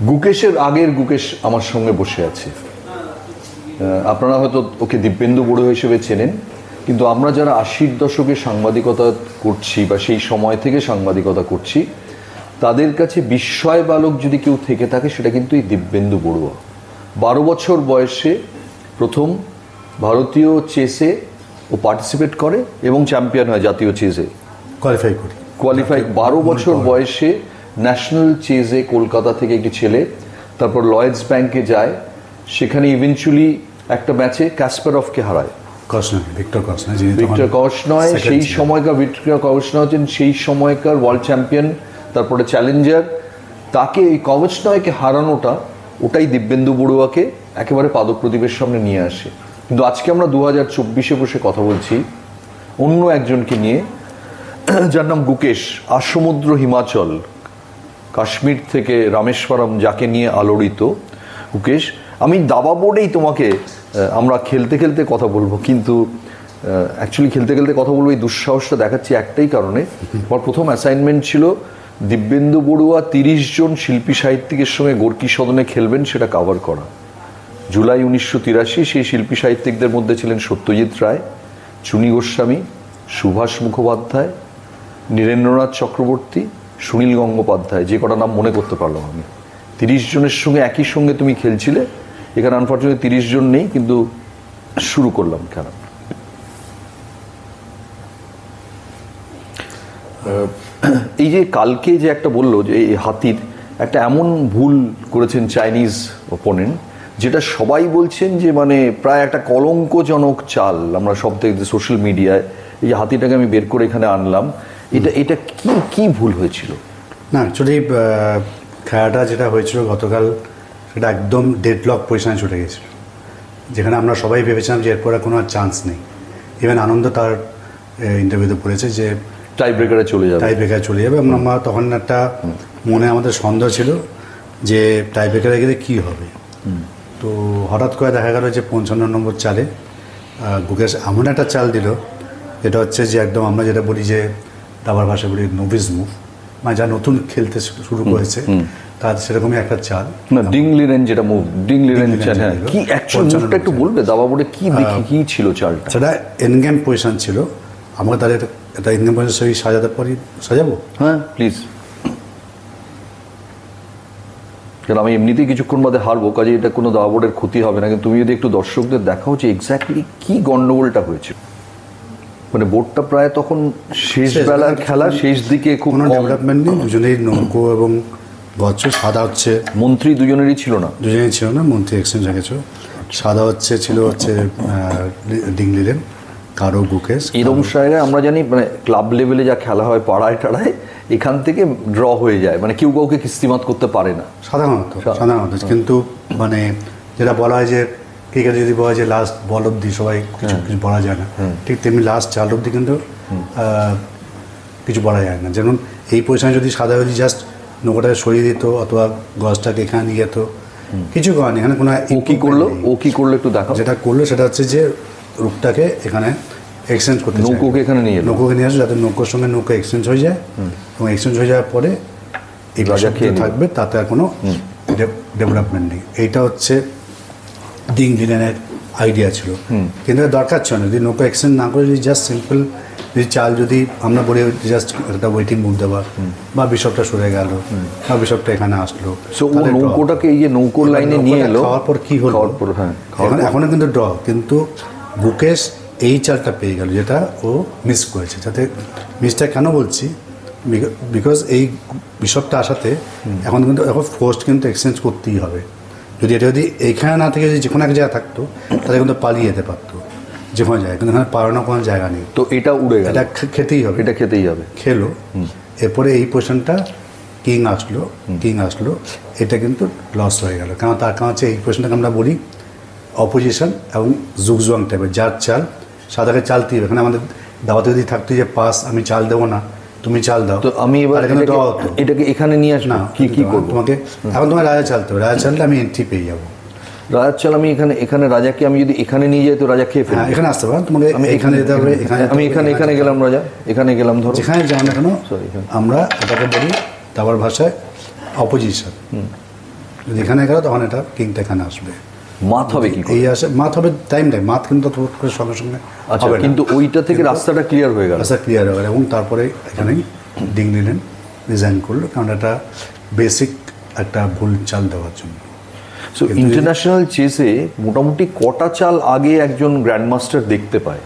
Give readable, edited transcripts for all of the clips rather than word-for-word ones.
গুকেশের আগের গুকেশ আমার সঙ্গে বসে আছে। আপনারা হয়তো ওকে দিব্যেন্দু বড়ুয়া হিসেবে চেনেন, কিন্তু আমরা যারা 80-র দশকে সাংবাদিকতা করছি বা সেই সময় থেকে সাংবাদিকতা করছি, তাদের কাছে বিস্ময় বালক যদি কেউ থেকে থাকে সেটা কিন্তু এই দিব্যেন্দু বড়ুয়া। 12 বছর বয়সে প্রথম ভারতীয় চেসে ও পার্টিসিপেট করে এবং চ্যাম্পিয়ন হয় জাতীয় চেসে, কোয়ালিফাই 12 বছর বয়সে ন্যাশনাল চেজে কলকাতা থেকে একটি ছেলে, তারপর লয়েডস ব্যাংকে যায়, সেখানে ইভেনচুয়ালি একটা ম্যাচে কাসপারভকে হারায়। ভিক্টর কর্শনয় সেই সময়কার ভিক্টর কর্শনয় হচ্ছেন সেই সময়কার ওয়ার্ল্ড চ্যাম্পিয়ন, তারপরে চ্যালেঞ্জার। তাকে এই কর্শনয়কে হারানোটা, ওটাই দিব্যেন্দু বড়ুয়াকে একেবারে পাদপ্রদীপের সামনে নিয়ে আসে। কিন্তু আজকে আমরা 2024-এ বসে কথা বলছি অন্য একজনকে নিয়ে, যার নাম গুকেশ। আসমুদ্র হিমাচল, কাশ্মীর থেকে রামেশ্বরম, যাকে নিয়ে আলোড়িত গুকেশ। আমি দাবা বোর্ডেই তোমাকে, আমরা খেলতে খেলতে কথা বলবো, কিন্তু অ্যাকচুয়ালি খেলতে খেলতে কথা বলবো এই দুঃসাহসটা দেখাচ্ছি একটাই কারণে। আমার প্রথম অ্যাসাইনমেন্ট ছিল দিব্যেন্দু বড়ুয়া 30 জন শিল্পী সাহিত্যিকের সঙ্গে গোর্কি সদনে খেলবেন, সেটা কাভার করা। জুলাই 1983 সেই শিল্পী সাহিত্যিকদের মধ্যে ছিলেন সত্যজিৎ রায়, চুনী গোস্বামী, সুভাষ মুখোপাধ্যায়, নীরেন্দ্রনাথ চক্রবর্তী, সুনীল গঙ্গোপাধ্যায়। যে কটা নাম মনে করতে পারলাম আমি। 30 জনের সঙ্গে একই সঙ্গে তুমি খেলছিলে। এখানে আনফর্চুনেটলি 30 জন নেই, কিন্তু শুরু করলাম খেলা। এই যে কালকে যে একটা বললো যে এই হাতির একটা এমন ভুল করেছেন চাইনিজ ওপোনেন্ট, যেটা সবাই বলছেন যে মানে প্রায় একটা কলঙ্কজনক চাল। আমরা সব থেকে সোশ্যাল মিডিয়ায় এই যে হাতিটাকে আমি বের করে এখানে আনলাম, এটা কি ভুল হয়েছিল? না, অ্যাকচুয়ালি খেলাটা যেটা হয়েছিল গতকাল, সেটা একদম ডেডলক পজিশনে চলে গেছিল, যেখানে আমরা সবাই ভেবেছিলাম যে এরপরে কোনো আর চান্স নেই। ইভেন আনন্দ তার ইন্টারভিউতে বলেছে যে টাই ব্রেকারে চলে যাবে। আমরা তখন একটা মনে আমাদের সন্দেহ ছিল যে টাই ব্রেকারে গেলে কী হবে। তো হঠাৎ করে দেখা গেল যে 55 নম্বর চালে গুকেশ এমন একটা চাল দিল, এটা হচ্ছে যে একদম আমরা যেটা বলি যে দাবার ভাষা বলি নোভিস মুভ, মানে যা নতুন খেলতে শুরু করেছে তার সেরকমই একটা চাল। ডিংলিরেন যেটা মুভ, ডিংলিরেন চাল, হ্যাঁ। কি অ্যাকচুয়াল মুভটা একটু বলবে দাবা বোর্ডে কি ছিল চালটা? সেটা এনগেম পজিশন ছিল। আমাকে তাদের এটা এনগেম পজিশন সেই সাজাতে পারি, সাজাবো? হ্যাঁ প্লিজ। কারণ আমি এমনিতেই কিছুক্ষণ বাদে হারবো, কাজে এটা কোনো দাবা বোর্ডের ক্ষতি হবে না। কিন্তু তুমি যদি একটু দর্শকদের দেখাও যে এক্স্যাক্টলি কি গন্ডগোলটা হয়েছে। মানে বোর্ডটা প্রায় তখন শেষ বেলার খেলা, শেষ দিকে খুব ডেভেলপমেন্ট নেই। দুজনেই নৌকো এবং গচ্ছ। সাদা হচ্ছে মন্ত্রী দুজনেরই ছিল না, মন্ত্রী এক্সচেঞ্জ হয়ে গেছে। সাদা ছিল ডিংলিলেন, কারো গুকেশ। এরকম জায়গায় আমরা জানি মানে ক্লাব লেভেলে যা খেলা হয় পাড়ায় টাড়ায়, এখান থেকে ড্র হয়ে যায়, মানে কেউ কাউকে কিস্তিমাত করতে পারে না সাধারণত। কিন্তু মানে যেটা বলা হয় যে ক্রিকেটে যদি বলা হয় যে লাস্ট বল অব্দি সবাই কিছু বলা যায় না, ঠিক তেমনি লাস্ট চাল অব্দি কিন্তু কিছু বলা যায় না। যেমন এই পজিশনে যদি সাদা যদি জাস্ট নৌকাটাকে সরিয়ে দিত অথবা গজটাকে এখানে নিয়ে যেত, কিছু করেনি। এখানে কোনো কি করলো একটু দেখো। যেটা করলো সেটা হচ্ছে যে রূপটাকে এখানে এক্সচেঞ্জ করতে, নৌকোকে এখানে নিয়ে আসে, যাতে নৌকোর সঙ্গে নৌকো এক্সচেঞ্জ হয়ে যায়, এবং এক্সচেঞ্জ হয়ে যাওয়ার পরে এই রাজা খেয়ে থাকবে, তাতে আর কোনো ডেভেলপমেন্ট নেই। এইটা হচ্ছে ডিংলিলেনের আইডিয়া ছিল, কিন্তু দরকার ছিল না। যদি নৌকো এক্সচেঞ্জ না করে যদি জাস্ট সিম্পল যদি চাল যদি আমরা বলি জাস্ট একটা ওয়েটিং মুভ দেওয়া, বা বিশপটা সরে গেল, বা বিশপটা এখানে আসলো, নৌকোটাকে এই যে নৌকোর লাইনে নিয়ে এলো, খাওয়ার পর কি হলো, এখনো কিন্তু ড্র। কিন্তু গুকেশ এই চালটা পেয়ে গেল, যেটা ও মিস করেছে। যাতে মিসটা কেন বলছি, বিকজ এই বিশপটা আসাতে এখন ফোর্সড কিন্তু এক্সচেঞ্জ করতেই হবে। যদি এইখানে না থেকে যদি যে কোনো এক জায়গায় থাকতো, তাহলে কিন্তু পালিয়ে যেতে পারতো যে কোনো জায়গায়, কিন্তু এখানে পালানোর কোনো জায়গা নেই। তো এটা উড়ে গেল, এটা খেতেই হবে, খেলো। এরপরে এই পজিশনটা কিং আসলো, এটা কিন্তু লস হয়ে গেল। কারণ তার কারণ হচ্ছে এই পজিশনটাকে আমরা বলি অপোজিশন এবং জুগজুয়াং টাইপের, যার চাল সাদাকে চালতেই হবে। এখানে আমাদের দাওয়াতে যদি থাকতো যে পাস আমি চাল দেবো না, তুমি চাল দাও, তো আমি এবার এটাকে এখানে নিয়ে আসবো। কি করবো তোমাকে? এখন তোমার রাজা চালতে হবে, রাজা চাললে আমি এন্ট্রি পেয়ে যাবো। রাজার চাল আমি এখানে রাজাকে আমি যদি এখানে নিয়ে যাই তো রাজা খেয়ে ফেলবে। এখানে আসতে পারো, তোমাকে এখানে যেতে হবে। আমি এখানে গেলাম, রাজা এখানে গেলাম, ধরো যেখানে যাও না কেন আমরা এটাকে বলি দাবার ভাষায় অপোজিশন। যদি এখানে গেল তখন এটা কিংটা এখানে আসবে। মাত হবে কি করে? এই আসে মাত হবে টাইম নেই, মাত কিন্তু তত করে সঙ্গে সঙ্গে আচ্ছা, হবে না। কিন্তু ওইটা থেকে রাস্তাটা ক্লিয়ার হয়ে গেল। রাস্তা ক্লিয়ার হয়ে গেল এবং তারপরে এখানেই ডিং নিলেন, ডিজাইন করলো, কারণ এটা বেসিক একটা ভুল চাল দেওয়ার জন্য। সো ইন্টারন্যাশনাল চেসে মোটামুটি কটা চাল আগে একজন গ্র্যান্ডমাস্টার দেখতে পায়?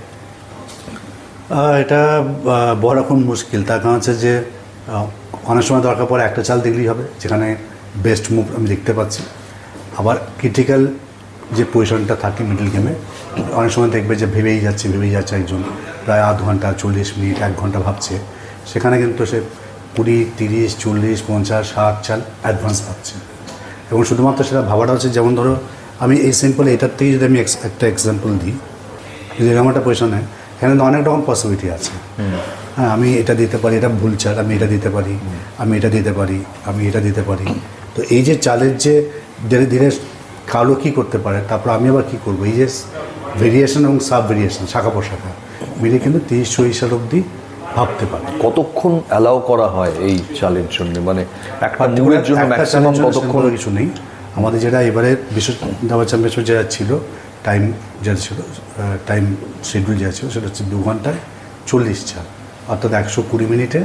এটা বড় এখন মুশকিল, তার কারণ হচ্ছে যে অনেক সময় দরকার পড়ে একটা চাল দেখলেই হবে যেখানে বেস্ট মুভ আমি দেখতে পাচ্ছি। আবার ক্রিটিক্যাল যে পজিশনটা থাকে মিডল গেমে, অনেক সময় দেখবে যে ভেবেই যাচ্ছে একজন প্রায় আধ ঘন্টা 40 মিনিট 1 ঘন্টা ভাবছে, সেখানে কিন্তু সে 20, 30, 40, 50, 60 চাল অ্যাডভান্স পাচ্ছে। এবং শুধুমাত্র সেটা ভাবাটা হচ্ছে, যেমন ধরো আমি এই সিম্পল এটার থেকেই যদি আমি একটা এক্সাম্পল দিই, যদি এরকম একটা পজিশনে এখানে অনেক রকম পসিবিলিটি আছে। হ্যাঁ, আমি এটা দিতে পারি, এটা ভুল চাল, আমি এটা দিতে পারি, আমি এটা দিতে পারি, আমি এটা দিতে পারি। তো এই যে চালের যে ধীরে ধীরে কালো কী করতে পারে, তারপর আমি আবার কী করবো, এই যে ভেরিয়েশন এবং সাব ভেরিয়েশন, শাখা প্রশাখা মিলে কিন্তু 30-40 সাল অবধি ভাবতে পারে। কতক্ষণ অ্যালাউ করা হয় এই চালের জন্য? মানে একটা মুভের জন্য ম্যাক্সিমাম কতক্ষণ? কিছু নেই। আমাদের যেটা এবারে বিশ্ব দাবা চ্যাম্পিয়নশিপ যেটা ছিল, টাইম যেটা ছিল, টাইম শিডিউল যেটা ছিল, সেটা হচ্ছে 2 ঘন্টায় 40 চাল, অর্থাৎ 120 মিনিটে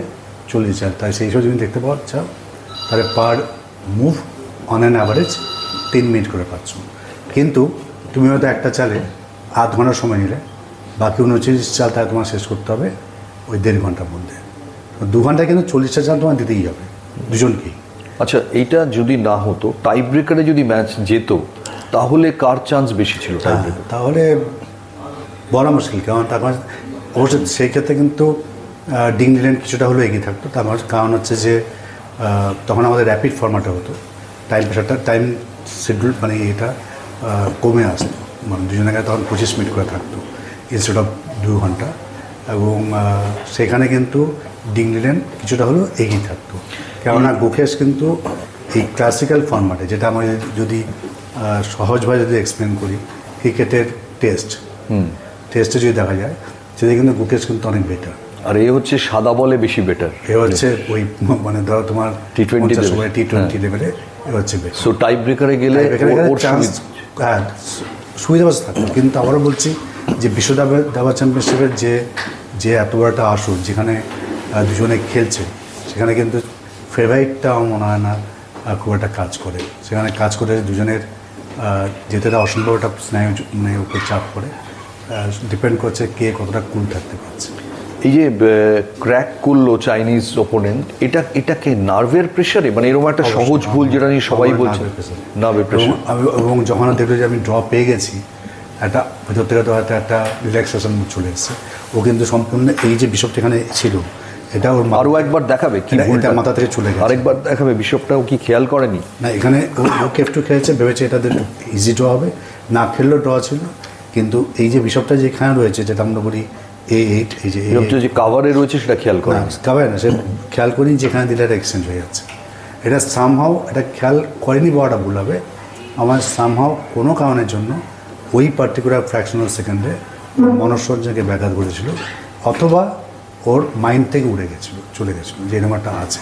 40 চাল। তাই সেই হিসেবে তুমি দেখতে পাওয়া চাও, তাহলে per move on an average 3 minute করে পাচ্ছ। কিন্তু তুমি হয়তো একটা চালে আধ ঘন্টার সময় নিলে, বাকি 39 চাল তাহলে তোমার শেষ করতে হবে ওই 1.5 ঘন্টার মধ্যে। 2 ঘন্টায় কিন্তু 40টা চাল তোমার দিতেই হবে দুজনকেই। আচ্ছা, এইটা যদি না হতো, টাই ব্রেকারে যদি ম্যাচ যেত, তাহলে কার চান্স বেশি ছিল টাই ব্রেকার? তাহলে বড় মুশকিল, কারণ তার অবশ্যই সেই ক্ষেত্রে কিন্তু ডিং নিলেন কিছুটা হলেও এগিয়ে থাকতো। তার কারণ হচ্ছে যে তখন আমাদের র্যাপিড ফরম্যাটে হতো, টাইম প্রেশারটা, টাইম শিডিউল মানে এটা কমে আসতো, মানে দুজনে তখন 25 মিনিট করে থাকতো ইনস্টেড অফ 2 ঘন্টা। এবং সেখানে কিন্তু ডিং নিলেন কিছুটা হলেও এগিয়ে থাকতো, কেননা গুকেশ কিন্তু এই ক্লাসিক্যাল ফরম্যাটে, যেটা আমি যদি সহজভাবে যদি এক্সপ্লেন করি, ক্রিকেটের টেস্টে যদি দেখা যায়, সেটা কিন্তু গুকেশ কিন্তু অনেক বেটার। আর এ হচ্ছে সাদা বলে বেশি বেটার, এ হচ্ছে ওই মানে ধরো তোমার T20 লেভেলে এ হচ্ছে বেটার। সো টাই ব্রেকারে গেলে ওর চান্স, হ্যাঁ, সুবিধা থাকতো। কিন্তু আবারও বলছি যে বিশ্ব দাবা চ্যাম্পিয়নশিপের যে এত বড় একটা আসর, যেখানে দুজনে খেলছে, সেখানে কিন্তু ফেভারিটটা আমার মনে হয় না খুব একটা কাজ করে। সেখানে কাজ করে দুজনের যেতে অসম্ভব একটা স্নায়ু মানে উপর চাপ করে, ডিপেন্ড করছে কে কতটা কুল থাকতে পারছে। এই যে ক্র্যাক করলো চাইনিজ ওপোনেন্ট, এটাকে নার্ভের প্রেশারে, মানে এরকম একটা সহজ ভুল যেটা নিয়ে সবাই বলছে নার্ভের প্রেশার। এবং যখন দেখলো যে আমি ড্র পেয়ে গেছি, একটা ভেতর থেকে তো হয়তো একটা রিল্যাক্সেশন চলে এসছে। ও কিন্তু সম্পূর্ণ এই যে বিশপটা এখানে ছিল, এটা ওর আরও একবার দেখাবে কি এটা মাথা থেকে চলে গেছে, আরেকবার দেখাবে। বিশপটাও কি খেয়াল করেনি? না, এখানে ও কেফটু খেলেছে, ভেবেছে এটা ইজি ড্র হবে, না খেললেও ড্র ছিল। কিন্তু এই যে বিশপটা যেখানে রয়েছে, যেটা আমরা বলি A8, এই যে কাভারে রয়েছে, সেটা খেয়াল করে কাভারে না, সে খেয়াল করিনি যেখানে দিলে এটা এক্সচেঞ্জ হয়ে যাচ্ছে। এটা সামহাও এটা খেয়াল করেনি বলাটা ভুল হবে। আমার সামহাও কোনো কারণের জন্য ওই পার্টিকুলার ফ্র্যাকশনাল সেকেন্ডে মনস্সজ্জাকে ব্যাঘাত ঘটেছিল, অথবা ওর মাইন্ড থেকে উড়ে গেছিলো, চলে গেছিলো যে এরকম একটা আছে।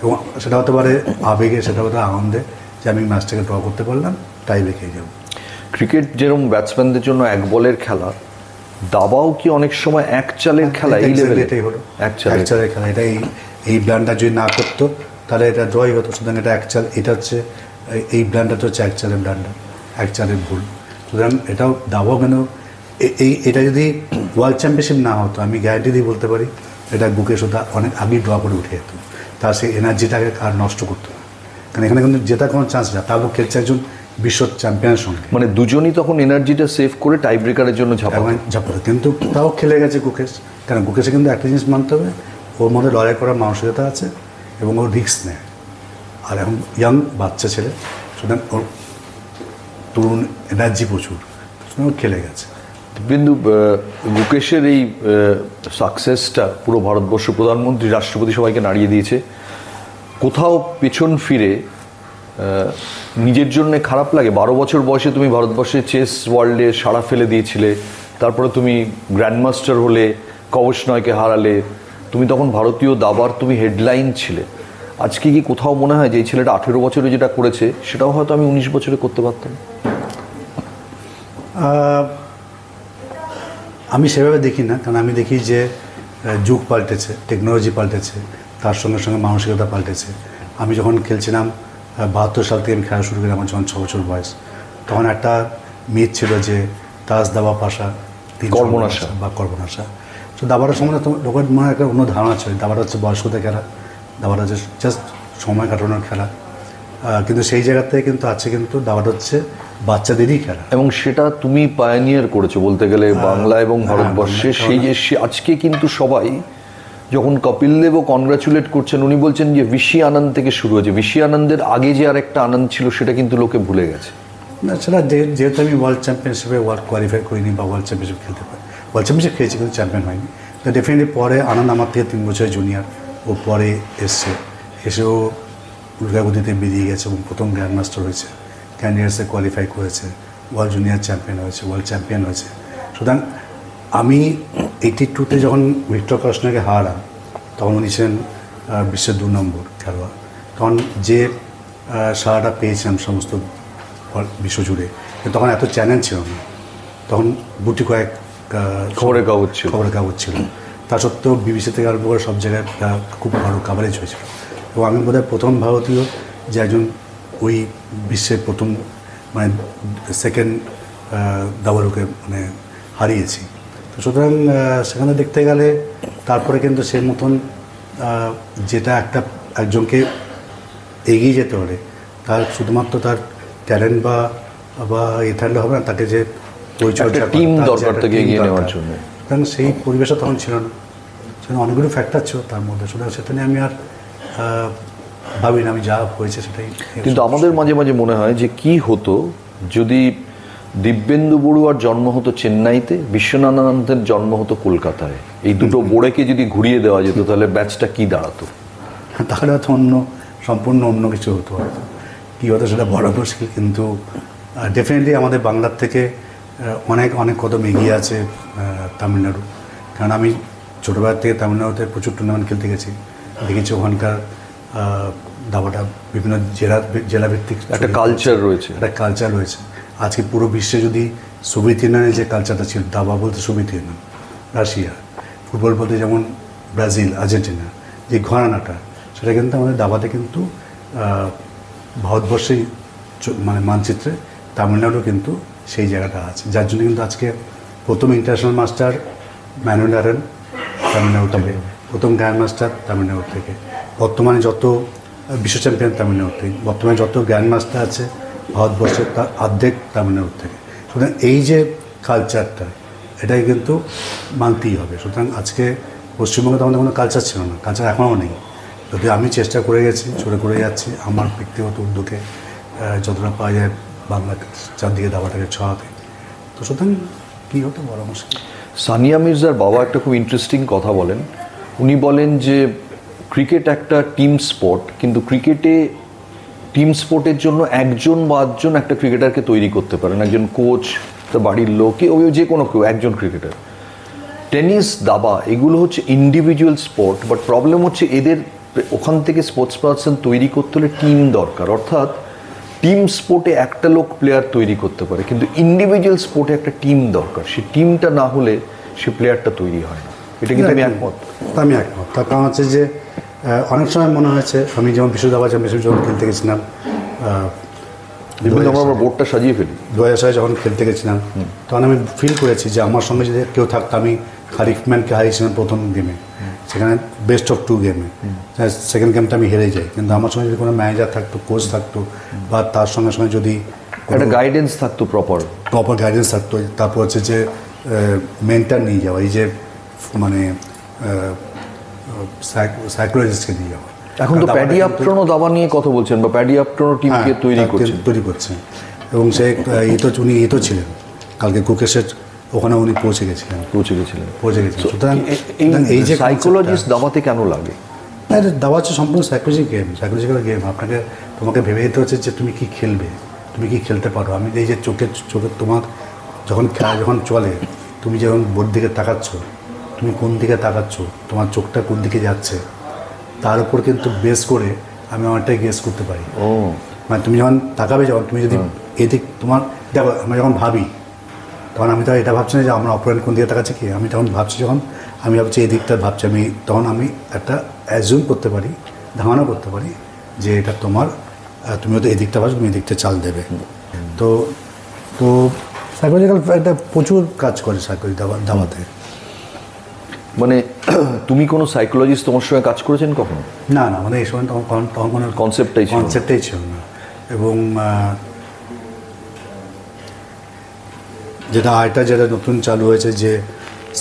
এবং সেটা হতে পারে আবেগে, সেটা হতে আনন্দে, যে আমি ম্যাচটাকে ড্র করতে পারলাম, টাই ব্রেকে যাবো। ক্রিকেট যেরকম ব্যাটসম্যানদের জন্য 1 বলের খেলা, দাবাও কি অনেক সময় 1 চালের খেলা? এই লেভেলে এটাই হলো 1 চালের খেলা। এটা এই ব্ল্যান্ডার যদি না করতো তাহলে এটা ড্রই হতো। সুতরাং এটা 1 চাল, এটা হচ্ছে এই ব্ল্যান্ডারটা হচ্ছে 1 চালের ব্ল্যান্ডার, 1 চালের ভুল। সুতরাং এটাও দাবাও কেন, এটা যদি ওয়ার্ল্ড চ্যাম্পিয়নশিপ না হতো, আমি গ্যারান্টি দিয়ে বলতে পারি এটা গুকেশ ওটা অনেক আগেই ড্র করে উঠে যেত। তার সেই এনার্জিটাকে আর নষ্ট করতো না, কারণ এখানে কিন্তু জেতার কোনো চান্স না। তারপর খেলছে একজন বিশ্ব চ্যাম্পিয়নের সঙ্গে, মানে দুজনই তখন এনার্জিটা সেভ করে টাই ব্রেকারের জন্য ঝাঁপাতো। কিন্তু তাও খেলে গেছে গুকেশ, কারণ গুকেশে কিন্তু একটা জিনিস মানতে হবে, ওর মধ্যে লড়াই করার মানসিকতা আছে এবং ওর রিস্ক নেয়। আর এখন ইয়াং বাচ্চা ছেলে, সুতরাং ওর তরুণ এনার্জি প্রচুর, সুতরাং ও খেলে গেছে। কিন্তু গুকেশের এই সাকসেসটা পুরো ভারতবর্ষ, প্রধানমন্ত্রী, রাষ্ট্রপতি সবাইকে নাড়িয়ে দিয়েছে। কোথাও পেছন ফিরে নিজের জন্য খারাপ লাগে? 12 বছর বয়সে তুমি ভারতবর্ষের চেস ওয়ার্ল্ডে সাড়া ফেলে দিয়েছিলে, তারপরে তুমি গ্র্যান্ডমাস্টার হলে, কবচ নয়কে হারালে, তুমি তখন ভারতীয় দাবার তুমি হেডলাইন ছিলে। আজকে কি কোথাও মনে হয় যে এই ছেলেটা 18 বছরে যেটা করেছে সেটাও হয়তো আমি 19 বছরে করতে পারতাম? আমি সেভাবে দেখি না, কারণ আমি দেখি যে যুগ পাল্টেছে, টেকনোলজি পাল্টেছে, তার সঙ্গে সঙ্গে মানসিকতা পাল্টেছে। আমি যখন খেলছিলাম 72 সাল থেকে আমি খেলা শুরু করি, আমার যখন 6 বছর বয়স, তখন একটা মিথ ছিল যে তাজ দাবা পাশা কর্মনাশা বা কর্মনাশা। তো দাবাটার সম্বন্ধে তো লোকের মনে একটা অন্য ধারণা ছিল, দাবাটা হচ্ছে বয়স্কদের খেলা, দাবাটা হচ্ছে জাস্ট সময় কাটানোর খেলা। কিন্তু সেই জায়গাতে কিন্তু আছে, কিন্তু দাবাটা হচ্ছে বাচ্চাদেরই খেলা। এবং সেটা তুমি পায়োনিয়ার করেছো বলতে গেলে বাংলা এবং ভারতবর্ষে। সেই যে আজকে কিন্তু সবাই যখন কপিল দেবও কনগ্রাচুলেট করছেন, উনি বলছেন যে ভিশি আনন্দ থেকে শুরু হয়েছে, ভিশি আনন্দের আগে যে আর একটা আনন্দ ছিল সেটা কিন্তু লোকে ভুলে গেছে। না, সেটা যেহেতু আমি ওয়ার্ল্ড চ্যাম্পিয়নশিপে কোয়ালিফাই করিনি বা ওয়ার্ল্ড চ্যাম্পিয়নশিপ খেলতে পারি, ওয়ার্ল্ড চ্যাম্পিয়নশিপ খেলেছি কিন্তু চ্যাম্পিয়ন হয়নি। তো ডেফিনেটলি পরে আনন্দ আমার থেকে 3 বছরের জুনিয়র, ও পরে এসেও দুর্গাগুদিতে বেরিয়ে গেছে এবং প্রথম গ্র্যান্ড মাস্টার হয়েছে, ক্যান্ডিডেটসে কোয়ালিফাই করেছে, ওয়ার্ল্ড জুনিয়র চ্যাম্পিয়ন হয়েছে, ওয়ার্ল্ড চ্যাম্পিয়ন হয়েছে। সুতরাং আমি 82-তে যখন ভিক্টর কৃষ্ণকে হারালাম, তখন উনি ছিলেন বিশ্বের 2 নম্বর খেলোয়াড়। তখন যে সারাটা পেয়েছিলাম সমস্ত বিশ্বজুড়ে, তখন এত চ্যানেল ছিল না, তখন গুটি কয়েক খবরের কাগজ ছিল। তা সত্ত্বেও বিবিসি থেকে আরম্ভ করে সব জায়গায় খুব ভালো কাভারেজ হয়েছিল। এবং আমি বোধহয় প্রথম ভারতীয় যে একজন ওই বিশ্বের প্রথম মানে সেকেন্ড দাবালুকে মানে হারিয়েছি। তো সুতরাং সেখানে দেখতে গেলে তারপরে কিন্তু সেই মতন যেটা একজনকে এগিয়ে যেতে হলে তার শুধুমাত্র তার ট্যালেন্ট বা থাকলে হবে না, তাকে যে পরিচর্যা টিম দরকার তাকে এগিয়ে নেওয়ার জন্য। সুতরাং সেই পরিবেশটা তখন ছিল না, সেখানে অনেকগুলো ফ্যাক্টর ছিল তার মধ্যে। সুতরাং সেটা নিয়ে আমি আর ভাবি না, আমি যা হয়েছে সেটাই। কিন্তু আমাদের মাঝে মাঝে মনে হয় যে কি হতো যদি দিব্যেন্দু বড়ুয়ার জন্ম হতো চেন্নাইতে, বিশ্বনাথানন্দের জন্ম হতো কলকাতায়, এই দুটো বোর্ডকে যদি ঘুরিয়ে দেওয়া যেত তাহলে ব্যাচটা কি দাঁড়াতো? তাহলে হয়তো সম্পূর্ণ অন্য কিছু হতো, হয়তো কী হতো সেটা বড় মুশকিল। কিন্তু ডেফিনেটলি আমাদের বাংলার থেকে অনেক কদম এগিয়ে আছে তামিলনাড়ু। কারণ আমি ছোটোবেলার থেকে তামিলনাড়ুতে প্রচুর টুর্নামেন্ট খেলতে গেছি, দেখেছি ওখানকার দাবাটা বিভিন্ন জেলাভিত্তিক একটা কালচার রয়েছে। আজকে পুরো বিশ্বে যদি সোভিয়েত ইউনিয়নের যে কালচারটা ছিল, দাবা বলতে সোভিয়েত ইউনিয়ন, রাশিয়া, ফুটবল বলতে যেমন ব্রাজিল, আর্জেন্টিনা, যে ঘরানাটা, সেটা কিন্তু আমাদের দাবাতে কিন্তু ভারতবর্ষেই মানে মানচিত্রে তামিলনাড়ু কিন্তু সেই জায়গাটা আছে, যার জন্য কিন্তু আজকে প্রথম ইন্টারন্যাশনাল মাস্টার ম্যানুয়েল আরেন তামিলনাড়ু থেকে, প্রথম গ্র্যান্ড মাস্টার তামিলনাড়ু থেকে, বর্তমানে যত বিশ্ব চ্যাম্পিয়ন তামিলনাড়ু থেকে, বর্তমানে যত গ্র্যান্ড মাস্টার আছে ভারতবর্ষের তার অর্ধেক তামিলনাড়ু থেকে। সুতরাং এই যে কালচারটা, এটাই কিন্তু মানতেই হবে। সুতরাং আজকে পশ্চিমবঙ্গে তো আমাদের কোনো কালচার ছিল না, কালচার এখনও নেই। যদি আমি চেষ্টা করে গেছি, করে যাচ্ছি আমার ব্যক্তিগত উদ্যোগে যতটা পাওয়া যায় বাংলা চারদিকে দাবাটাকে ছড়াতে। তো সুতরাং কী হতো বড় মুশকিল। সানিয়া মির্জার বাবা একটা খুব ইন্টারেস্টিং কথা বলেন। উনি বলেন যে ক্রিকেট একটা টিম স্পোর্ট, কিন্তু ক্রিকেটে টিম স্পোর্টের জন্য একজন বা আধজন একটা ক্রিকেটারকে তৈরি করতে পারেন, একজন কোচ, তার বাড়ির লোক, যে কোনো কেউ একজন ক্রিকেটার। টেনিস, দাবা এগুলো হচ্ছে ইন্ডিভিজুয়াল স্পোর্ট, বাট প্রবলেম হচ্ছে এদের ওখান থেকে স্পোর্টস পার্সন তৈরি করতে হলে টিম দরকার। অর্থাৎ টিম স্পোর্টে একটা লোক প্লেয়ার তৈরি করতে পারে, কিন্তু ইন্ডিভিজুয়াল স্পোর্টে একটা টিম দরকার, সেই টিমটা না হলে সে প্লেয়ারটা তৈরি হয় না। এটা কিন্তু আমি একমত। তার কারণ হচ্ছে যে অনেক সময় মনে হয়েছে, আমি যেমন বিশ্ব দাবা চ্যাম্পিয়নশিপ যখন খেলতে গেছিলাম, আমরা বোর্ডটা সাজিয়ে ফেলি 2000 সালে যখন খেলতে গেছিলাম, তখন আমি ফিল করেছি যে আমার সঙ্গে যদি কেউ থাকতো, আমি হারিফম্যানকে হারিয়েছিলাম প্রথম গেমে, সেখানে বেস্ট অফ 2 গেমে, সেকেন্ড গেমটা আমি হেরে যাই। কিন্তু আমার সঙ্গে যদি কোনো ম্যানেজার থাকতো, কোচ থাকতো, বা তার সঙ্গে সঙ্গে যদি একটা গাইডেন্স থাকতো, প্রপার গাইডেন্স থাকতো, তারপর হচ্ছে যে মেন্টার নিয়ে যাওয়া, এই যে মানে সাইকোলজিস্টকে নিয়ে যাওয়া। এখন তো প্যাডি আপটনও দাবা নিয়ে কথা বলছেন, বা প্যাডি আপটনও টিমকে তৈরি করছেন, এবং সে উনি ছিলেন কালকে কুকেশের ওখানে উনি পৌঁছে গেছিলেন। সুতরাং এই যে সাইকোলজিস্ট দাবাতে কেন লাগে? দাবা হচ্ছে সম্পূর্ণ সাইকোলজিক্যাল গেম। তোমাকে ভেবে যেতে হচ্ছে যে তুমি কি খেলবে, তুমি কি খেলতে পারো। আমি এই যে চোখে তোমার যখন খেলা যখন চলে, তুমি যখন বোর্ড দিকে তাকাচ্ছ, তুমি কোন দিকে তাকাচ্ছ, তোমার চোখটা কোন দিকে যাচ্ছে, তার উপর কিন্তু বেস করে আমি অনেকটাই গেস করতে পারি। ও মানে তুমি যখন তাকাবে, যখন তুমি যদি এদিক তোমার দেখো, আমরা যখন ভাবি তখন আমি তো এটা ভাবছি না যে আমরা অপরেন্ট কোন দিকে তাকাচ্ছি কি, আমি তখন ভাবছি, যখন আমি ভাবছি এই দিকটা ভাবছি আমি, তখন আমি একটা অ্যাজিউম করতে পারি, ধারণা করতে পারি যে এটা তোমার, তুমি হয়তো এই দিকটা ভাবছো, তুমি এই দিকটা চাল দেবে। তো তো সাইকোলজিক্যাল একটা প্রচুর কাজ করে সাইকোলজি দাবাতে। মানে তুমি কোনো সাইকোলজিস্ট তোমার সঙ্গে কাজ করেছেন কখনো? না না, মানে এই সময় তখন কোনো কনসেপ্টটাই ছিল না। এবং যেটা নতুন চালু হয়েছে যে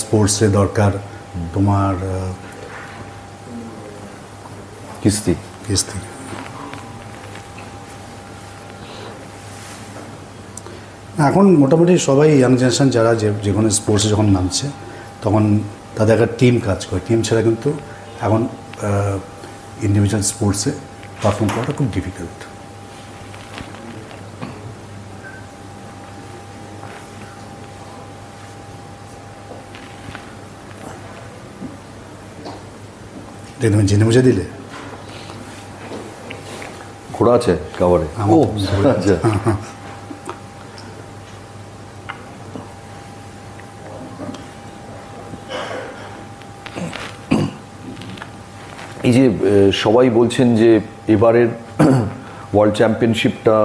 স্পোর্টসে দরকার তোমার কিস্তি। এখন মোটামুটি সবাই ইয়াং জেনারেশন যারা যে কোনো স্পোর্টসে যখন নামছে তখন তাদের একটা টিম কাজ করে। টিম ছাড়া কিন্তু এখন ইন্ডিভিজুয়াল স্পোর্টসে পারফর্ম করাটা খুব ডিফিকাল্ট। তুমি জেনে বুঝে দিলে ঘোড়া আছে কাভারে। ও আচ্ছা, এই যে সবাই বলছেন যে এবারের ওয়ার্ল্ড চ্যাম্পিয়নশিপটা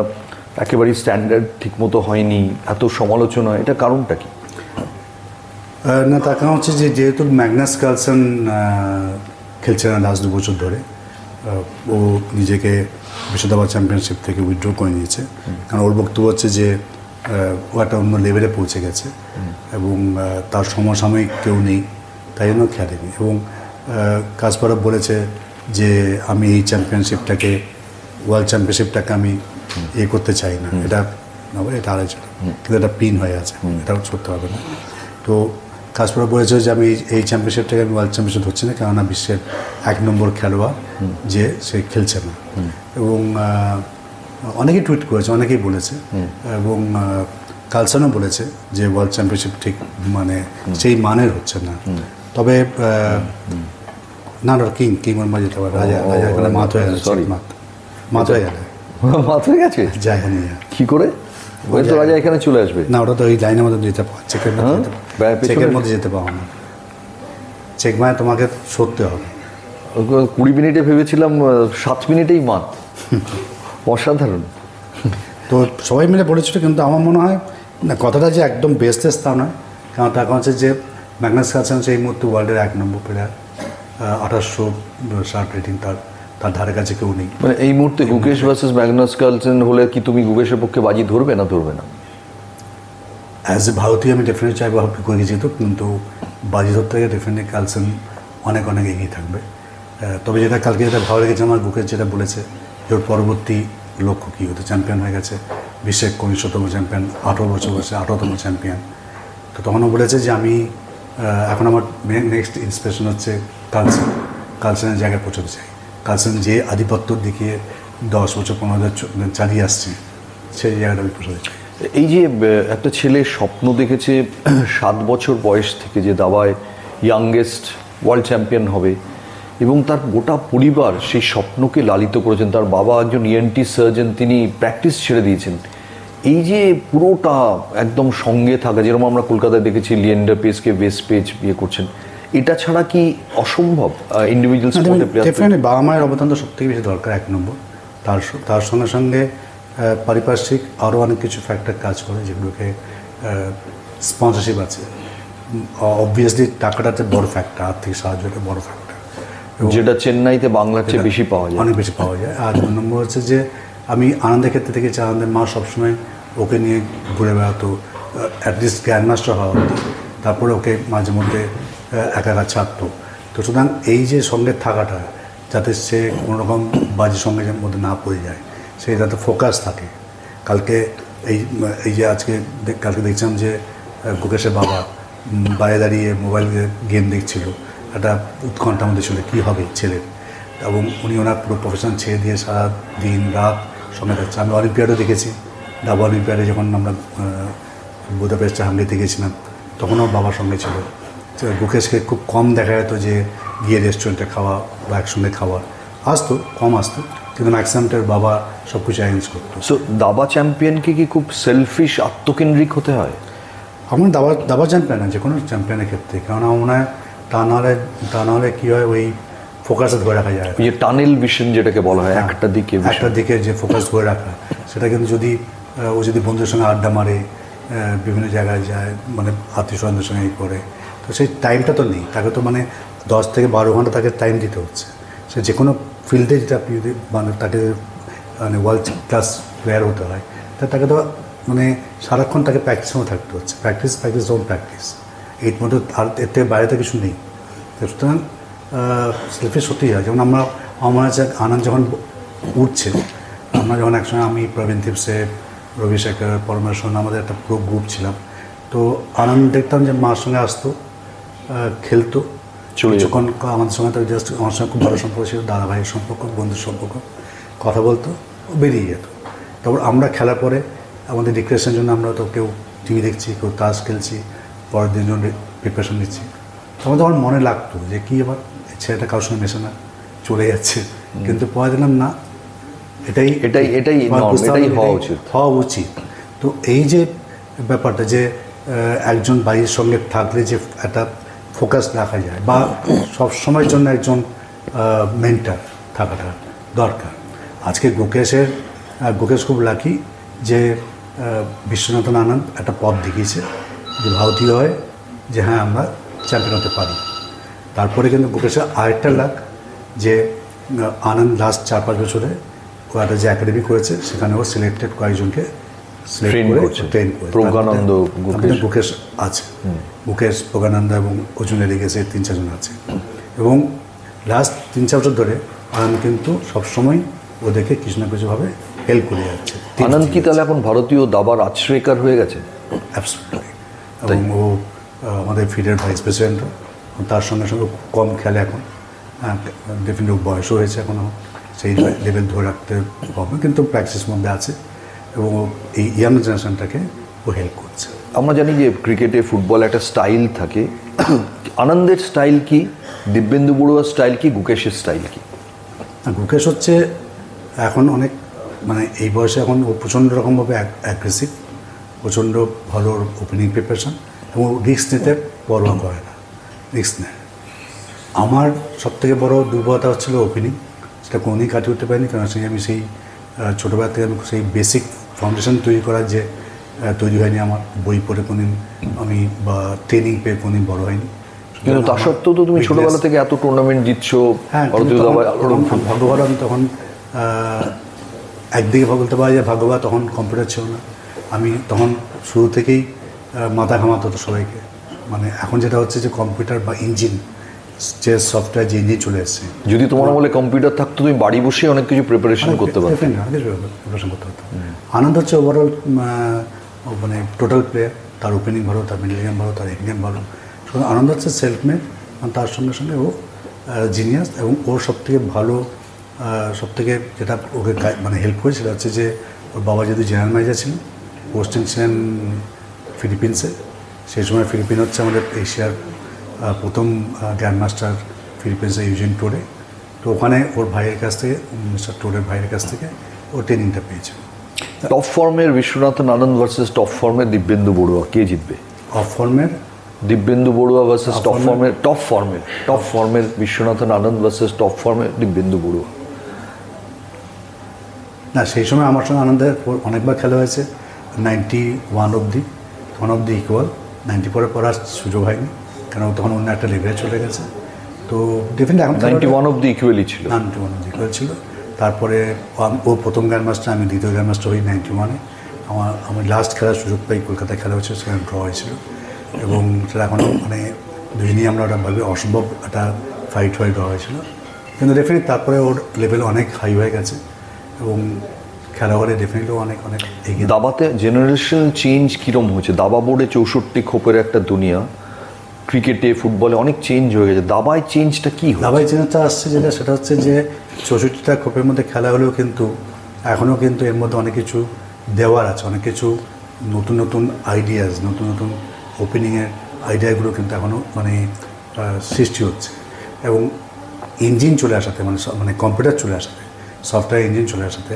একেবারেই স্ট্যান্ডার্ড ঠিকমতো হয়নি, এত সমালোচনা, এটা কারণটা কি? না, তার কারণ হচ্ছে যে যেহেতু ম্যাগনাস কার্লসেন খেলছে না লাস্ট 2 বছর ধরে, ও নিজেকে বিশ্ব দাবা চ্যাম্পিয়নশিপ থেকে উইথড্র করে নিয়েছে। কারণ ওর বক্তব্য হচ্ছে যে ও একটা অন্য লেভেলে পৌঁছে গেছে এবং তার সমসাময়িক কেউ নেই, তাই জন্য খেলেনি। এবং কাসপারভ বলেছে যে আমি এই চ্যাম্পিয়নশিপটাকে, ওয়ার্ল্ড চ্যাম্পিয়নশিপটাকে আমি করতে চাই না, এটা এটা আলোচনা, কিন্তু এটা পিন হয়ে আছে, এটাও করতে হবে না। তো কাসপারভ বলেছে যে আমি এই চ্যাম্পিয়নশিপটাকে আমি ওয়ার্ল্ড চ্যাম্পিয়নশিপ হচ্ছে না, কেননা বিশ্বের 1 নম্বর খেলোয়াড় যে সে খেলছে না। এবং অনেকেই টুইট করেছে, অনেকেই বলেছে, এবং কালসনও বলেছে যে ওয়ার্ল্ড চ্যাম্পিয়নশিপ ঠিক মানে সেই মানের হচ্ছে না। তবে না কিং ওর মাঝে যেতে পারে, রাজা এখানে মাত হয়ে গেছে, মাত হয়ে গেছে জায়গা নিয়ে। কি করে ওই তো রাজা এখানে চলে আসবে? না, ওটা তো ওই লাইনের মধ্যে যেতে পাওয়া, চেকের মধ্যে যেতে পাওয়া না, চেক মানে তোমাকে সরতে হবে। 20 মিনিটে ভেবেছিলাম 7 মিনিটেই মাত। অসাধারণ। তো সবাই মিলে বলেছিল, কিন্তু আমার মনে হয় না কথাটা যে একদম বেস্টেস তা নয়। কারণ তার কারণ হচ্ছে যে ম্যাগনাস কার্লসেন এই মুহূর্তে ওয়ার্ল্ডের 1 নম্বর প্লেয়ার, 2800 রেটিং, তার ধারে কাছে কেউ নেই। মানে এই মুহূর্তে গুকেশ ভার্সেস ম্যাগনাস কার্লসেন হলে কি তুমি গুকেশের পক্ষে বাজি ধরবে না? অ্যাজ এ ভারতীয় আমি ডেফিনেটলি চাইবো করে যেত, কিন্তু বাজি ধরতে গেলে ডেফিনেটলি কার্লসেন অনেক এগিয়ে থাকবে। তবে কালকে যেটা ভালো লেগেছে আমার, গুকেশ যেটা বলেছে যে ওর পরবর্তী লক্ষ্য কী হতে, চ্যাম্পিয়ন হয়ে গেছে, বিশ্বের 19তম চ্যাম্পিয়ন, 18 বছর বয়সে 18তম চ্যাম্পিয়ন। তো তখনও বলেছে যে আমি এখন আমার নেক্সট ইন্সপিরেশন হচ্ছে কার্লসেনের জায়গায় পৌঁছতে চাই। কার্লসেন যে আধিপত্য দেখিয়ে 10 বছর 15 বছর চালিয়ে আসছে, সেই জায়গাটা আমি পৌঁছতে চাই। এই যে একটা ছেলে স্বপ্ন দেখেছে 7 বছর বয়স থেকে যে দাবায় ইয়াংগেস্ট ওয়ার্ল্ড চ্যাম্পিয়ন হবে, এবং তার গোটা পরিবার সেই স্বপ্নকে লালিত করেছেন। তার বাবা একজন ইএনটি সার্জন, তিনি প্র্যাকটিস ছেড়ে দিয়েছেন। এই যে পুরোটা একদম সঙ্গে থাকা, যেরকম আমরা কলকাতায় দেখেছি লিয়েন্ডার পেসকে ওয়েস্ট পেজ বিয়ে করছেন, এটা ছাড়া কি অসম্ভব ইন্ডিভিজুয়াল স্পোর্টে প্লেয়ার? ডেফিনেটলি বাবা মায়ের অবদান তো সবথেকে বেশি দরকার 1 নম্বর। তার সঙ্গে সঙ্গে পারিপার্শ্বিক আরও অনেক কিছু ফ্যাক্টর কাজ করে, যেগুলোকে স্পন্সরশিপ আছে, অবভিয়াসলি টাকাটা একটা বড় ফ্যাক্টর, আর্থিক সাহায্য একটা বড় ফ্যাক্টর, যেটা চেন্নাইতে বাংলার চেয়ে বেশি পাওয়া যায়, অনেক বেশি পাওয়া যায়। আর 2 নম্বর হচ্ছে যে আমি আনন্দের ক্ষেত্রে দেখেছি, আনন্দের মা সবসময় ওকে নিয়ে ঘুরে বেড়াতো, অ্যাটলিস্ট গ্র্যান্ড মাস্টার হওয়া হতো, তারপরে ওকে মাঝে মধ্যে একা ছাড়তো। তো সুতরাং এই যে সঙ্গে থাকাটা, যাতে সে কোনোরকম বাজে সঙ্গে মধ্যে না পড়ে যায়, সেই যাতে ফোকাস থাকে। কালকে এই যে কালকে দেখছিলাম যে গুকেশের বাবা বাইরে দাঁড়িয়ে মোবাইল গেম দেখছিল, একটা উৎকণ্ঠার মধ্যে ছিল কী হবে ছেলের, এবং উনি ওনার পুরো প্রফেশন ছেড়ে দিয়ে সারা দিন রাত সঙ্গে থাকছে। আমি অলিম্পিয়াডও দেখেছি, ডাবল অলিম্পিয়াডে যখন আমরা বুদাপেস্টে হাঙ্গেরিতে গেছিলাম, তখনও বাবার সঙ্গে ছিল। গুকেশকে খুব কম দেখা যেত যে গিয়ে রেস্টুরেন্টে খাওয়া বা একসঙ্গে খাওয়া, আসতো, কম আসতো, কিন্তু ম্যাক্সিমামটার বাবা সব কিছু অ্যারেঞ্জ করতো। সো দাবা চ্যাম্পিয়নকে কি খুব সেলফিশ আত্মকেন্দ্রিক হতে হয়? আমার দাবা চ্যাম্পিয়ন না, যে কোনো চ্যাম্পিয়নের ক্ষেত্রে, কারণ আমার মনে হয় তা নাহলে কী হয়, ওই ফোকাসে ধরে রাখা যায়। ওই যে টানেল ভিশন যেটাকে বলা হয়, একটা দিকে যে ফোকাস ধরে রাখা, সেটা কিন্তু যদি ও যদি বন্ধুদের সঙ্গে আড্ডা মারে, বিভিন্ন জায়গায় যায়, মানে আত্মীয় স্বজনদের সঙ্গে এই করে, তো সেই টাইমটা তো নেই। তাকে তো মানে 10 থেকে 12 ঘন্টা তাকে টাইম দিতে হচ্ছে। সে যে কোনো ফিল্ডে যেটা আপনি যদি মানে তাকে মানে ওয়ার্ল্ড ক্লাস প্লেয়ার হতে হয়, তাকে তো মানে সারাক্ষণ তাকে প্র্যাকটিসেও থাকতে হচ্ছে। প্র্যাকটিস এর মধ্যে আর এর থেকে বাইরে তো কিছু নেই। সুতরাং সেলফিশ সত্যিই হয়। যেমন আমার আছে আনন্দ যখন উঠছে, আমরা যখন একসঙ্গে আমি প্রবীণ থিপসে, রবি শেখর, পরমেশ্বর, আমাদের একটা পুরো গ্রুপ ছিলাম। তো আনন্দ দেখতাম যে মার সঙ্গে আসতো, খেলতো কিছুক্ষণ, আমাদের সঙ্গে তো জাস্ট আমার সঙ্গে খুব ভালো সম্পর্ক ছিল, দাদা ভাইয়ের সম্পর্ক, বন্ধুর সম্পর্ক, কথা বলতো, বেরিয়ে যেত। তারপর আমরা খেলার পরে আমাদের রিক্রিয়েশনের জন্য আমরা তো কেউ টিভি দেখছি, কেউ তাস খেলছি, পরের দিন জন্য প্রিপারেশন নিচ্ছি। তখন তো আমার মনে লাগতো যে কী আবার ছেলেটা কারোর সঙ্গে মেশে না, চলে যাচ্ছে। কিন্তু পরে দিলাম না, এটাই হওয়া উচিত। তো এই যে ব্যাপারটা যে একজন ভাইয়ের সঙ্গে থাকলে যে একটা ফোকাস রাখা যায়, বা সব সময়ের জন্য একজন মেন্টর থাকাটা দরকার। আজকে গুকেশ খুব লাকি যে বিশ্বনাথন আনন্দ একটা পথ দেখিয়েছে যে ভারতীয় হয় যে হ্যাঁ আমরা চ্যাম্পিয়ন হতে পারি। তারপরে কিন্তু গুকেশের আরেকটা লাক যে আনন্দ লাস্ট 4-5 বছরে ও একটা যে একাডেমি করেছে, সেখানে ও সিলেক্টেড কয়েকজনকে ট্রেন করে। গুকেশ আছে, গুকেশ, প্রজ্ঞানন্দ এবং অর্জুন এলিগেস, 3-4 জন আছে। এবং লাস্ট 3-4 বছর ধরে আনন্দ কিন্তু সবসময় ওদেরকে কিছু না কিছুভাবে হেল্প করে যাচ্ছে। আনন্দ কি তাহলে এখন ভারতীয় দাবার আচরেকার হয়ে গেছে? অ্যাবসলিউটলি। এবং ও আমাদের ফিডের ভাইস প্রেসিডেন্টও, তার সঙ্গে সঙ্গে কম খেলে এখন, ডেফিনেটলি বয়সও হয়েছে, এখনও সেই লেভেল ধরে রাখতে হবে, কিন্তু প্র্যাকটিসের মধ্যে আছে এবং এই ইয়াং জেনারেশনটাকে ও হেল্প করছে। আমরা জানি যে ক্রিকেটে, ফুটবলে একটা স্টাইল থাকে। আনন্দের স্টাইল কি, দিব্যেন্দু বড়ুয়ার স্টাইল কি, গুকেশের স্টাইল কি? গুকেশ হচ্ছে এখন অনেক মানে এই বয়সে এখন ও প্রচণ্ড রকমভাবে অ্যাগ্রেসিভ, প্রচণ্ড ভালো ওপেনিং প্রিপারেশন, এবং রিস্ক নিতে পরোয়া করে না, রিস্ক নেয়। আমার সবথেকে বড় দুর্বলতা হচ্ছিলো ওপেনিং, সেটা কোনোদিনই কাটিয়ে উঠতে পারিনি। কারণ আমি সেই ছোটোবেলা থেকে আমি সেই বেসিক ফাউন্ডেশন তৈরি হয়নি আমার, বই পড়ে কোনোদিন আমি বা ট্রেনিং পেয়ে কোনোদিন বড় হয়নি। কিন্তু তা সত্ত্বেও তো তুমি ছোটোবেলা থেকে এত টুর্নামেন্ট জিতছো। হ্যাঁ, ভাগ্যবান আমি তখন একদিকে বলতে পারি যে ভাগ্যবান, তখন কম্পিউটার ছিল না। আমি তখন শুরু থেকেই মাথা ঘামাতে হতো সবাইকে। মানে এখন যেটা হচ্ছে যে কম্পিউটার বা ইঞ্জিন, যে সফটওয়্যার যে ইঞ্জিন চলে এসেছে, যদি তোমার আমলে কম্পিউটার থাকতো তুমি বাড়ি বসে অনেক কিছু প্রিপারেশন করতে পারো। প্রিপারেশন করতে হতো। আনন্দ হচ্ছে ওভারঅল মানে টোটাল প্লেয়ার, তার ওপেনিং ভালো, তার মিডল গেম ভালো, তার এন্ড গেম ভালো। সুতরাং আনন্দ হচ্ছে সেলফ মেড, তার সঙ্গে সঙ্গে ও জিনিয়াস। এবং ওর সবথেকে ভালো, সবথেকে যেটা ওকে মানে হেল্প করে, সেটা হচ্ছে যে ওর বাবা যদি জেনারেল ম্যানেজার ছিলেন, পোস্টিং ছিলেন ফিলিপিন্সে। সেই সময় ফিলিপিন হচ্ছে আমাদের এশিয়ার প্রথম গ্র্যান্ড মাস্টার, ফিলিপিন্সে ইউজিন টোরে। তো ওখানে ওর ভাইয়ের কাছ থেকে, মিস্টার টোরের ভাইয়ের কাছ থেকে ও ট্রেনিংটা পেয়েছে। টপ ফর্মের বিশ্বনাথন আনন্দ ভার্সেস টপ ফর্মের দিব্যেন্দু বড়ুয়া, কে জিতবে? অফ ফর্মের দিব্যেন্দু বড়ুয়া ভার্সেস টপ ফর্মের বিশ্বনাথন আনন্দ ভার্সেস টপ ফর্মের দিব্যেন্দু বড়ুয়া। না, সেই সময় আমার সঙ্গে আনন্দের অনেকবার খেলা হয়েছে, 91 অবধি, তখন অবধি ইকুয়াল। 94 পর আর সুযোগ হয়নি, কারণ তখন অন্য একটা লেভেলে চলে গেছে। তো ডেফিনেটলি এখন 91 অবধি ইকুয়ালই ছিল। 91 অবধি ইকুয়াল ছিল। তারপরে ও প্রথম গ্র্যান্ড মাস্টার, আমি দ্বিতীয় গ্র্যান্ড মাস্টার হই 91-এ। আমি লাস্ট খেলার সুযোগ পাই, কলকাতায় খেলা হয়েছিল, সেখানে ড্র হয়েছিল। এবং সেটা এখনও মানে দুজনেই আমরা ওটা ভাবে অসম্ভব একটা ফাইট ড্র হয়েছিল। কিন্তু ডেফিনেটলি তারপরে ওর লেভেল অনেক হাই হয়ে গেছে এবং খেলোয়াড়ে ডেফিনেটলি অনেক এগিয়ে। দাবাতে জেনারেশনাল চেঞ্জ কীরকম হয়েছে? দাবা বোর্ডে 64 খোপের একটা দুনিয়া, ক্রিকেটে, ফুটবলে অনেক চেঞ্জ হয়ে গেছে। দাবায় চেঞ্জটা কী? দাবায় চেঞ্জটা আসছে সেটা হচ্ছে যে 64টা খোপের মধ্যে খেলা হলেও কিন্তু এখনও কিন্তু এর মধ্যে অনেক কিছু দেওয়ার আছে, অনেক কিছু নতুন আইডিয়াস, নতুন ওপেনিংয়ের আইডিয়াগুলো কিন্তু এখনও মানে সৃষ্টি হচ্ছে। এবং ইঞ্জিন চলে আসাতে, মানে কম্পিউটার চলে আসাতে সফটওয়্যার ইঞ্জিন চলে আসাতে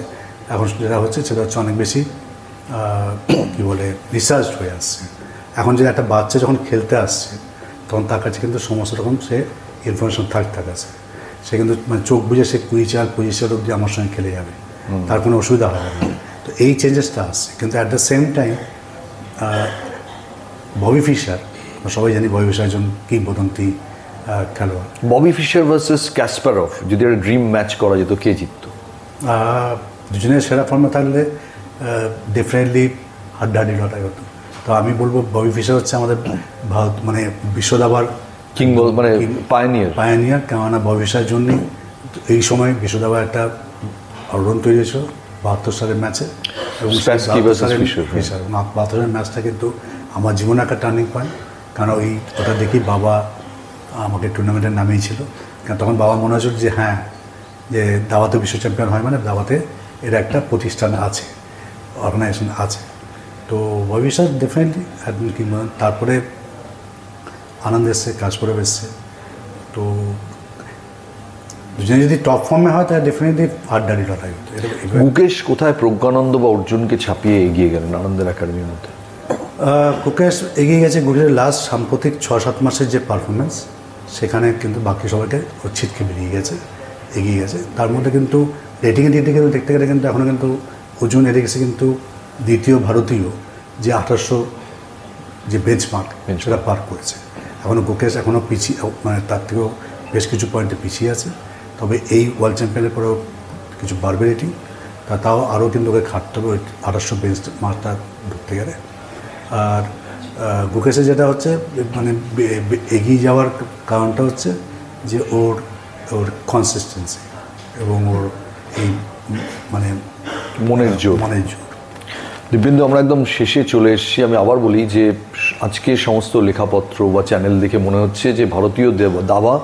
এখন যেটা হচ্ছে সেটা হচ্ছে অনেক বেশি কী বলে রিসার্চ হয়ে আসছে। এখন যে একটা বাচ্চা যখন খেলতে আসছে তখন তার কাছে কিন্তু সমস্ত রকম সে ইনফরমেশন থাকতে আছে। সে কিন্তু মানে চোখ বুঝে সে 25 অবধি আমার সঙ্গে খেলে যাবে, তার কোনো অসুবিধা হবে না। তো এই চেঞ্জেসটা আসছে, কিন্তু at the same time Bobby Fischer, সবাই জানি ববি ফিশার একজন কিংবদন্তি খেলোয়াড়। ববি ফিশার ভার্সেস ক্যাসপারভ যদি একটা ড্রিম ম্যাচ করা যেত, কে জিততো? দুজনের সেরা ফর্মে থাকলে ডেফিনেটলি হাড্ডাহাড্ডি লড়াই হতো। তো আমি বলবো ববি ফিশার হচ্ছে আমাদের ভারত মানে বিশ্ব দাবার মানে পায়োনিয়ার, কেননা ববি ফিশারের জন্যই এই সময় বিশ্ব দাবার একটা আলোড়ন তৈরি হয়েছিল 72 সালের ম্যাচে। এবং 72 সালের ম্যাচটা কিন্তু আমার জীবনে একটা টার্নিং পয়েন্ট, কারণ ওটা দেখি বাবা আমাকে টুর্নামেন্টের নামিয়েছিল। কারণ তখন বাবা মনে হয়েছিল যে হ্যাঁ, যে দাবাতে বিশ্ব চ্যাম্পিয়ন হয় মানে দাবাতে এর একটা প্রতিষ্ঠান আছে, অর্গানাইজেশন আছে। তো ভবিষ্যৎ ডেফিনেটলি একদিন কি তারপরে আনন্দ এসছে, কাজ করে এসছে। তো দুজনে যদি টপ ফর্মে হয় তাহলে ডেফিনেটলি হাড্ডাহাড্ডি লড়াই হতো। মুকেশ কোথায় প্রজ্ঞানন্দ বা অর্জুনকে ছাপিয়ে এগিয়ে গেলেন আনন্দের একাডেমির মধ্যে? মুকেশ এগিয়ে গেছে গুজরাটের লাস্ট সাম্প্রতিক 6-7 মাসের যে পারফরমেন্স, সেখানে কিন্তু বাকি সবাইকে ওর ছিটকে বেরিয়ে গেছে, এগিয়ে গেছে। তার মধ্যে কিন্তু রেটিংয়ের দিক থেকে দেখতে গেলে কিন্তু এখনও কিন্তু অর্জুন এড়ে গেছে কিন্তু দ্বিতীয় ভারতীয় যে 1800 যে বেঞ্চমার্ক সেটা পার করেছে। এখনও মুকেশ এখনও পিছিয়ে, মানে তার থেকেও বেশ কিছু পয়েন্টে পিছিয়ে আছে। তবে এই ওয়ার্ল্ড চ্যাম্পিয়নের পরেও কিছু বাড়বে রেটিং, তাও আরও কিন্তু ওকে খাটতে হবে ওই 1800 বেঞ্চমার্কটা ঢুকতে গেলে। আর গুকেশের যেটা হচ্ছে মানে এগিয়ে যাওয়ার কারণটা হচ্ছে যে ওর কনসিস্টেন্সি এবং ওর এই মানে মনের জোর। দিব্যেন্দু, আমরা একদম শেষে চলে এসেছি। আমি আবার বলি যে আজকে সমস্ত লেখাপত্র বা চ্যানেল দেখে মনে হচ্ছে যে ভারতীয় দাবা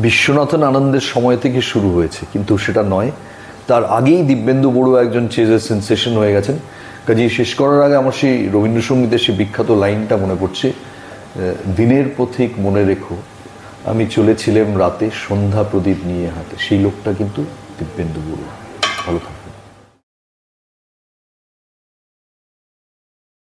বিশ্বনাথন আনন্দের সময় থেকে শুরু হয়েছে, কিন্তু সেটা নয়। তার আগেই দিব্যেন্দু বড়ুয়া একজন চেজের সেন্সেশন হয়ে গেছেন। কাজেই শেষ করার আগে আমার সেই রবীন্দ্রসঙ্গীতের সেই বিখ্যাত লাইনটা মনে পড়ছে, দিনের পথিক মনে রেখো, আমি চলেছিলাম রাতে সন্ধ্যা প্রদীপ নিয়ে হাতে। সেই লোকটা কিন্তু দিব্যেন্দু বড়ুয়া। ভালো থাকুন।